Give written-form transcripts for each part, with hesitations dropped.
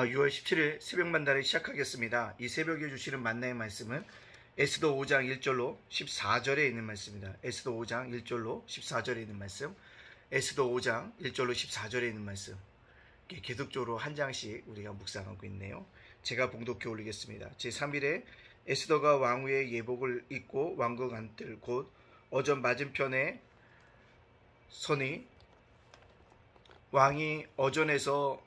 6월 17일 새벽 만나를 시작하겠습니다. 이 새벽에 주시는 만나의 말씀은 에스더 5장 1절로 14절에 있는 말씀입니다. 에스더 5장 1절로 14절에 있는 말씀, 에스더 5장 1절로 14절에 있는 말씀, 계속적으로 한 장씩 우리가 묵상하고 있네요. 제가 봉독해 올리겠습니다. 제3일에 에스더가 왕후의 예복을 입고 왕궁 안뜰 곧 어전 맞은편에 서니 왕이 어전에서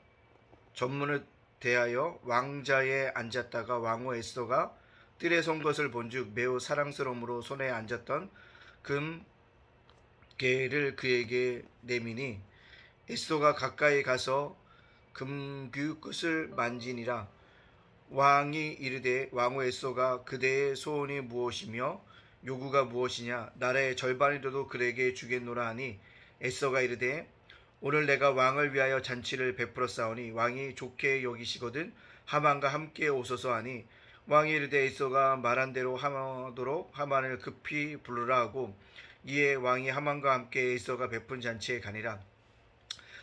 전문을 대하여 왕자에 앉았다가 왕후 에스더가 뜰에 선 것을 본즉 매우 사랑스러움으로 손에 앉았던 금괴를 그에게 내미니 에스더가 가까이 가서 금규 끝을 만지니라. 왕이 이르되 왕후 에스더가 그대의 소원이 무엇이며 요구가 무엇이냐 나라의 절반이라도 그에게 주겠노라 하니 에스더가 이르되 오늘 내가 왕을 위하여 잔치를 베풀었사오니 왕이 좋게 여기시거든 하만과 함께 오소서 하니 왕이 이르되 에스더가 말한 대로 하도록 하만을 급히 부르라 하고 이에 왕이 하만과 함께 에스더가 베푼 잔치에 가니라.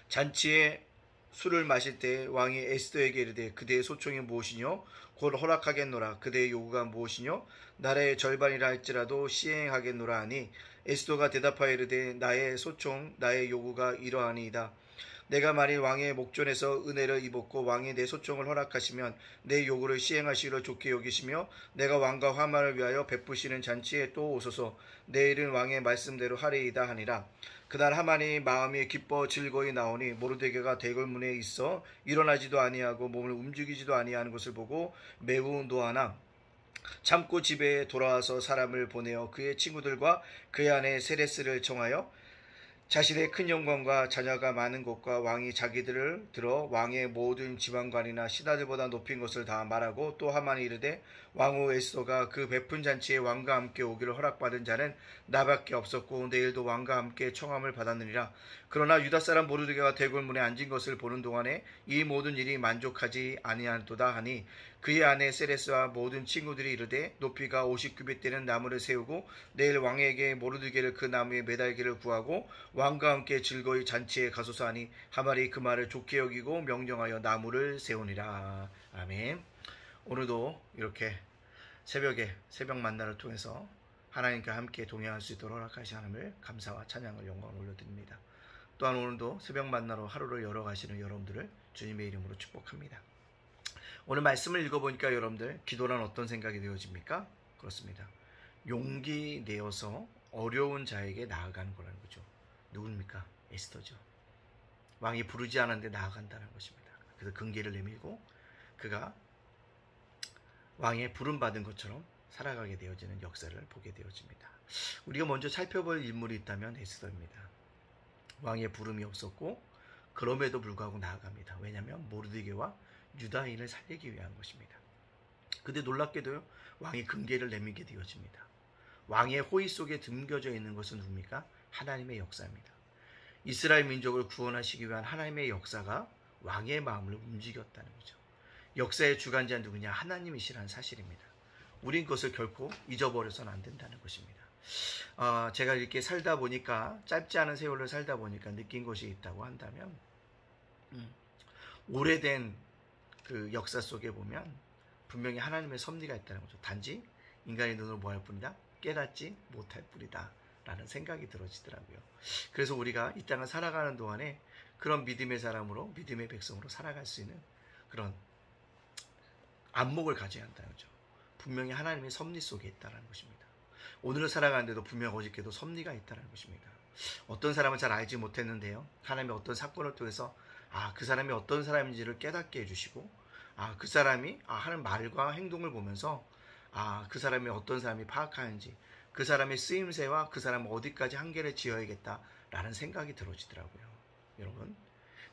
잔치에 술을 마실 때 왕이 에스더에게 이르되 그대의 소총이 무엇이뇨 곧 허락하겠노라. 그대의 요구가 무엇이뇨 나라의 절반이라 할지라도 시행하겠노라 하니 에스더가 대답하여 이르되 나의 소총 나의 요구가 이러하니이다. 내가 만일 왕의 목전에서 은혜를 입었고 왕이 내 소총을 허락하시면 내 요구를 시행하시기를 좋게 여기시며 내가 왕과 하만을 위하여 베푸시는 잔치에 또 오소서 내일은 왕의 말씀대로 하리이다 하니라. 그날 하만이 마음이 기뻐 즐거이 나오니 모르드게가 대궐문에 있어 일어나지도 아니하고 몸을 움직이지도 아니하는 것을 보고 매우 노하나 참고 집에 돌아와서 사람을 보내어 그의 친구들과 그의 아내 세레스를 청하여 자신의 큰 영광과 자녀가 많은 곳과 왕이 자기들을 들어 왕의 모든 지방관이나 신하들보다 높인 것을 다 말하고 또 하만이 이르되 왕후 에스더가 그 베푼 잔치에 왕과 함께 오기를 허락받은 자는 나밖에 없었고 내일도 왕과 함께 청함을 받았느니라. 그러나 유다 사람 모르드게가 대궐문에 앉은 것을 보는 동안에 이 모든 일이 만족하지 아니하도다 하니 그의 아내 세레스와 모든 친구들이 이르되 높이가 50규빗 되는 나무를 세우고 내일 왕에게 모르드게를 그 나무에 매달기를 구하고 왕과 함께 즐거이 잔치에 가소서 하니 하만이 그 말을 좋게 여기고 명령하여 나무를 세우니라. 아멘. 오늘도 이렇게 새벽에 새벽 만나를 통해서 하나님과 함께 동행할 수 있도록 허락하신 하나님을 감사와 찬양을 영광을 올려드립니다. 또한 오늘도 새벽 만나로 하루를 열어가시는 여러분들을 주님의 이름으로 축복합니다. 오늘 말씀을 읽어보니까 여러분들 기도란 어떤 생각이 되어집니까? 그렇습니다. 용기 내어서 어려운 자에게 나아가는 거라는 거죠. 누굽니까? 에스더죠. 왕이 부르지 않았는데 나아간다는 것입니다. 그래서 금괴를 내밀고 그가 왕의 부름받은 것처럼 살아가게 되어지는 역사를 보게 되어집니다. 우리가 먼저 살펴볼 인물이 있다면 에스더입니다. 왕의 부름이 없었고 그럼에도 불구하고 나아갑니다. 왜냐하면 모르드게와 유다인을 살리기 위한 것입니다. 근데 놀랍게도요 왕이 금괴를 내밀게 되어집니다. 왕의 호의 속에 등겨져 있는 것은 누굽니까? 하나님의 역사입니다. 이스라엘 민족을 구원하시기 위한 하나님의 역사가 왕의 마음을 움직였다는 거죠. 역사의 주관자는 누구냐? 하나님이시라는 사실입니다. 우린 그것을 결코 잊어버려서는 안 된다는 것입니다. 제가 이렇게 살다 보니까 짧지 않은 세월을 살다 보니까 느낀 것이 있다고 한다면 오래된 그 역사 속에 보면 분명히 하나님의 섭리가 있다는 거죠. 단지 인간의 눈으로 뭐할 뿐이다? 깨닫지 못할 뿐이다 라는 생각이 들어지더라고요. 그래서 우리가 이 땅을 살아가는 동안에 그런 믿음의 사람으로 믿음의 백성으로 살아갈 수 있는 그런 안목을 가져야 한다는 거죠. 분명히 하나님의 섭리 속에 있다는 것입니다. 오늘을 살아가는데도 분명 어저께도 섭리가 있다는 것입니다. 어떤 사람은 잘 알지 못했는데요. 하나님의 어떤 사건을 통해서 그 사람이 어떤 사람인지를 깨닫게 해주시고 그 사람이 하는 말과 행동을 보면서 그 사람이 어떤 사람이 파악하는지 그 사람의 쓰임새와 그 사람은 어디까지 한계를 지어야겠다라는 생각이 들어지더라고요. 여러분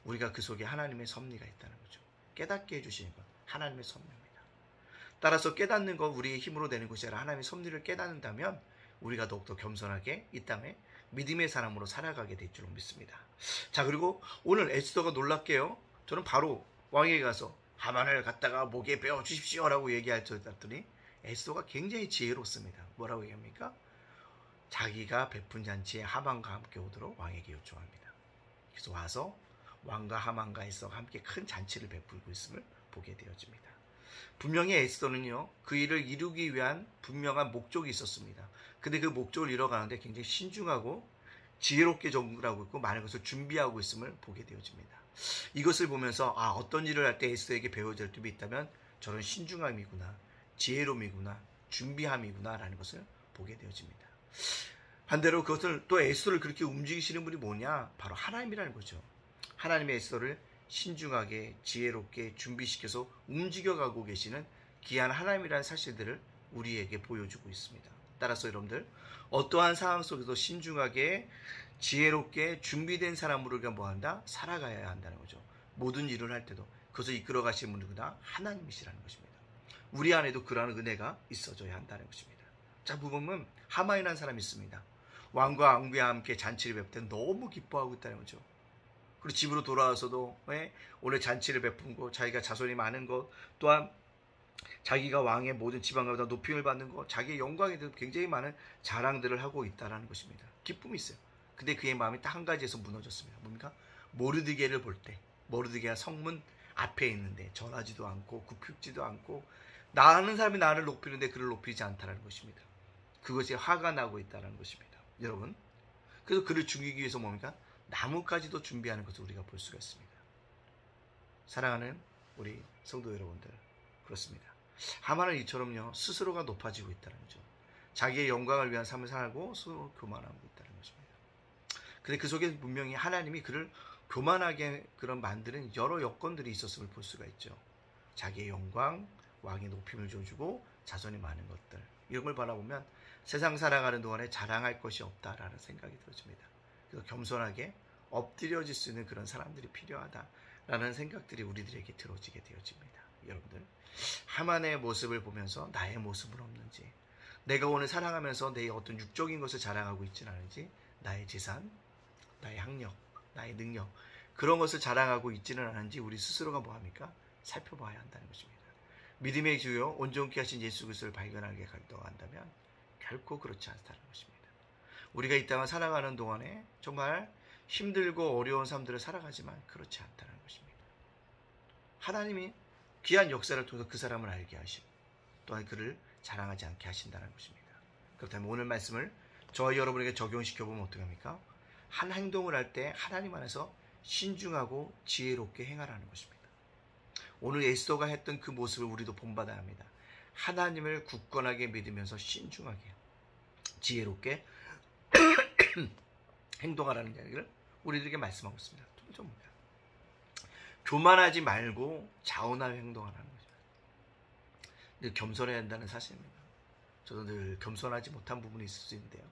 우리가 그 속에 하나님의 섭리가 있다는 거죠. 깨닫게 해주시는 것 하나님의 섭리입니다. 따라서 깨닫는 것 우리의 힘으로 되는 것이 아니라 하나님의 섭리를 깨닫는다면 우리가 더욱더 겸손하게 이 땅에 믿음의 사람으로 살아가게 될 줄로 믿습니다. 자, 그리고 오늘 에스더가 놀랍게요. 저는 바로 왕에게 가서 하만을 갖다가 목에 베어 주십시오라고 얘기할 줄 알았더니 에스더가 굉장히 지혜롭습니다. 뭐라고 얘기합니까? 자기가 베푼 잔치에 하만과 함께 오도록 왕에게 요청합니다. 그래서 와서 왕과 하만과 에스더가 함께 큰 잔치를 베풀고 있음을 보게 되어집니다. 분명히 에스더는요, 그 일을 이루기 위한 분명한 목적이 있었습니다. 근데 그 목적을 이뤄가는데 굉장히 신중하고 지혜롭게 접근하고 있고 많은 것을 준비하고 있음을 보게 되어집니다. 이것을 보면서 어떤 일을 할 때 에스더에게 배워질 점이 있다면 저런 신중함이구나, 지혜로움이구나, 준비함이구나 라는 것을 보게 되어집니다. 반대로 그것을 또 에스더를 그렇게 움직이시는 분이 뭐냐? 바로 하나님이라는 거죠. 하나님의 에스더를 신중하게 지혜롭게 준비시켜서 움직여가고 계시는 귀한 하나님이라는 사실들을 우리에게 보여주고 있습니다. 따라서 여러분들 어떠한 상황 속에서 신중하게 지혜롭게 준비된 사람으로 우리가 뭐한다? 살아가야 한다는 거죠. 모든 일을 할 때도 그것을 이끌어 가시는 분은 누구나 하나님이시라는 것입니다. 우리 안에도 그러한 은혜가 있어져야 한다는 것입니다. 자, 보면 하만이라는 사람이 있습니다. 왕과 왕비와 함께 잔치를 베풀 때 너무 기뻐하고 있다는 거죠. 그리고 집으로 돌아와서도 오늘 잔치를 베푼 것, 자기가 자손이 많은 것, 또한 자기가 왕의 모든 지방보다 높임을 받는 것, 자기의 영광에 대해서 굉장히 많은 자랑들을 하고 있다는 것입니다. 기쁨이 있어요. 근데 그의 마음이 딱 한 가지에서 무너졌습니다. 뭡니까? 모르드게를 볼 때, 모르드게가 성문 앞에 있는데 전하지도 않고 굽히지도 않고 나는 사람이 나를 높이는데 그를 높이지 않다는 것입니다. 그것이 화가 나고 있다는 것입니다. 여러분, 그래서 그를 죽이기 위해서 뭡니까? 나무까지도 준비하는 것을 우리가 볼 수가 있습니다. 사랑하는 우리 성도 여러분들, 그렇습니다. 하만은 이처럼요, 스스로가 높아지고 있다는 거죠. 자기의 영광을 위한 삶을 살고 스스로 교만하고 있다는 것입니다. 근데 그 속에 분명히 하나님이 그를 교만하게 그런 만드는 여러 여건들이 있었음을 볼 수가 있죠. 자기의 영광, 왕의 높임을 줘주고 자손이 많은 것들, 이런 걸 바라보면 세상 살아가는 동안에 자랑할 것이 없다라는 생각이 들어집니다. 그래서 겸손하게 엎드려질 수 있는 그런 사람들이 필요하다라는 생각들이 우리들에게 들어지게 되어집니다. 여러분들, 하만의 모습을 보면서 나의 모습은 없는지, 내가 오늘 살아가면서 내 어떤 육적인 것을 자랑하고 있지는 않은지, 나의 재산, 나의 학력, 나의 능력, 그런 것을 자랑하고 있지는 않은지 우리 스스로가 뭐합니까? 살펴봐야 한다는 것입니다. 믿음의 주요 온전케 하신 예수 그리스도를 발견하게 한다면 결코 그렇지 않다는 것입니다. 우리가 이 땅을 살아가는 동안에 정말 힘들고 어려운 삶들을 살아가지만 그렇지 않다는 것입니다. 하나님이 귀한 역사를 통해서 그 사람을 알게 하시고 또한 그를 자랑하지 않게 하신다는 것입니다. 그렇다면 오늘 말씀을 저와 여러분에게 적용시켜보면 어떡합니까? 한 행동을 할 때 하나님 안에서 신중하고 지혜롭게 행하라는 것입니다. 오늘 에스더가 했던 그 모습을 우리도 본받아야 합니다. 하나님을 굳건하게 믿으면서 신중하게 지혜롭게 행동하라는 이야기를 우리들에게 말씀하고 있습니다. 두 번째 뭡니까? 교만하지 말고 자원하여 행동하라는 거죠. 늘 겸손해야 한다는 사실입니다. 저도 늘 겸손하지 못한 부분이 있을 수 있는데요.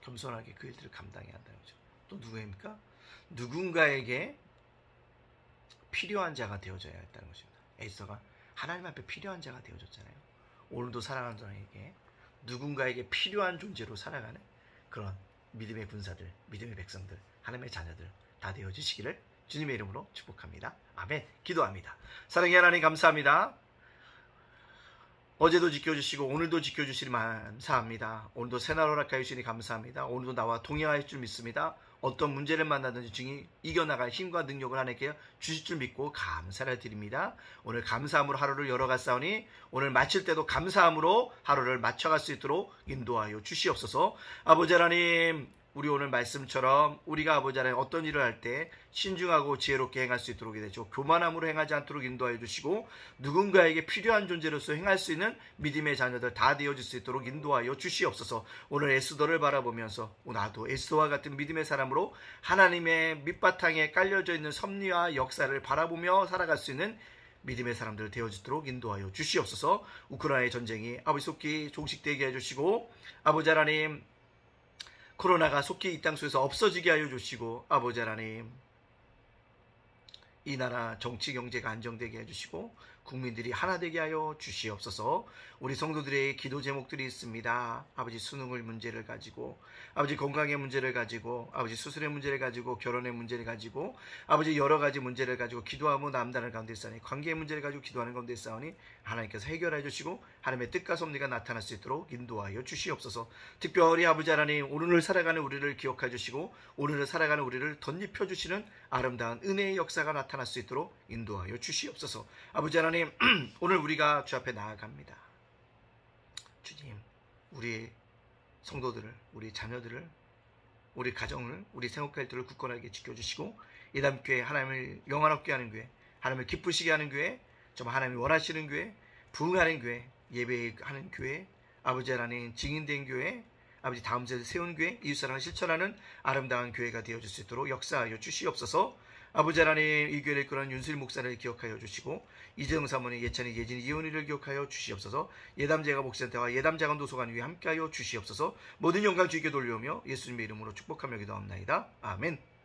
겸손하게 그 일들을 감당해야 한다는 거죠. 또 누구입니까? 누군가에게 필요한 자가 되어져야 했다는 것입니다. 에스더가 하나님 앞에 필요한 자가 되어졌잖아요. 오늘도 사랑하는 사람에게 누군가에게 필요한 존재로 살아가는 그런 믿음의 군사들, 믿음의 백성들, 하나님의 자녀들 다 되어주시기를 주님의 이름으로 축복합니다. 아멘. 기도합니다. 사랑의 하나님 감사합니다. 어제도 지켜주시고 오늘도 지켜주시니 감사합니다. 오늘도 새날 허락하여 주시니 감사합니다. 오늘도 나와 동행하실 줄 믿습니다. 어떤 문제를 만나든지 중히 이겨나갈 힘과 능력을 하나님께 주실 줄 믿고 감사를 드립니다. 오늘 감사함으로 하루를 열어갔사오니 오늘 마칠 때도 감사함으로 하루를 마쳐갈 수 있도록 인도하여 주시옵소서. 아버지 하나님, 우리 오늘 말씀처럼 우리가 아버지 하나님 어떤 일을 할 때 신중하고 지혜롭게 행할 수 있도록 되죠. 교만함으로 행하지 않도록 인도하여 주시고 누군가에게 필요한 존재로서 행할 수 있는 믿음의 자녀들 다 되어질 수 있도록 인도하여 주시옵소서. 오늘 에스더를 바라보면서 나도 에스더와 같은 믿음의 사람으로 하나님의 밑바탕에 깔려져 있는 섭리와 역사를 바라보며 살아갈 수 있는 믿음의 사람들 되어지도록 인도하여 주시옵소서. 우크라이나의 전쟁이 아버지 속히 종식되게 해주시고 아버지 하나님 코로나가 속히 이 땅 속에서 없어지게 하여 주시고 아버지 하나님 이 나라 정치 경제가 안정되게 해주시고 국민들이 하나 되게 하여 주시옵소서. 우리 성도들의 기도 제목들이 있습니다. 아버지 수능을 문제를 가지고, 아버지 건강의 문제를 가지고, 아버지 수술의 문제를 가지고, 결혼의 문제를 가지고, 아버지 여러 가지 문제를 가지고 기도하며 남다른 가운데 있사오니, 관계의 문제를 가지고 기도하는 가운데 있사오니 하나님께서 해결해 주시고 하나님의 뜻과 섭리가 나타날 수 있도록 인도하여 주시옵소서. 특별히 아버지 하나님, 오늘을 살아가는 우리를 기억해 주시고 오늘을 살아가는 우리를 덧입혀 주시는 아름다운 은혜의 역사가 나타날 수 있도록 인도하여 주시옵소서. 아버지 하나님, 오늘 우리가 주 앞에 나아갑니다. 주님, 우리 성도들을, 우리 자녀들을, 우리 가정을, 우리 생업과 일들을 굳건하게 지켜주시고 이 다음 교회, 하나님을 영화롭게 하는 교회, 하나님을 기쁘시게 하는 교회, 정말 하나님이 원하시는 교회, 부흥하는 교회, 예배하는 교회, 아버지 하나님 증인된 교회, 아버지 다음 세대 세운 교회, 이웃사랑을 실천하는 아름다운 교회가 되어줄 수 있도록 역사하여 주시옵소서. 아버지 하나님, 이 교회를 이끌어가는 윤수일 목사를 기억하여 주시고 이재용 사모님, 예찬이, 예진이, 예원이를 기억하여 주시옵소서. 예담제가 목사한테와 예담자간 도서관 위에 함께하여 주시옵소서. 모든 영광 주님께 돌려오며 예수님의 이름으로 축복하며 기도합나이다. 아멘.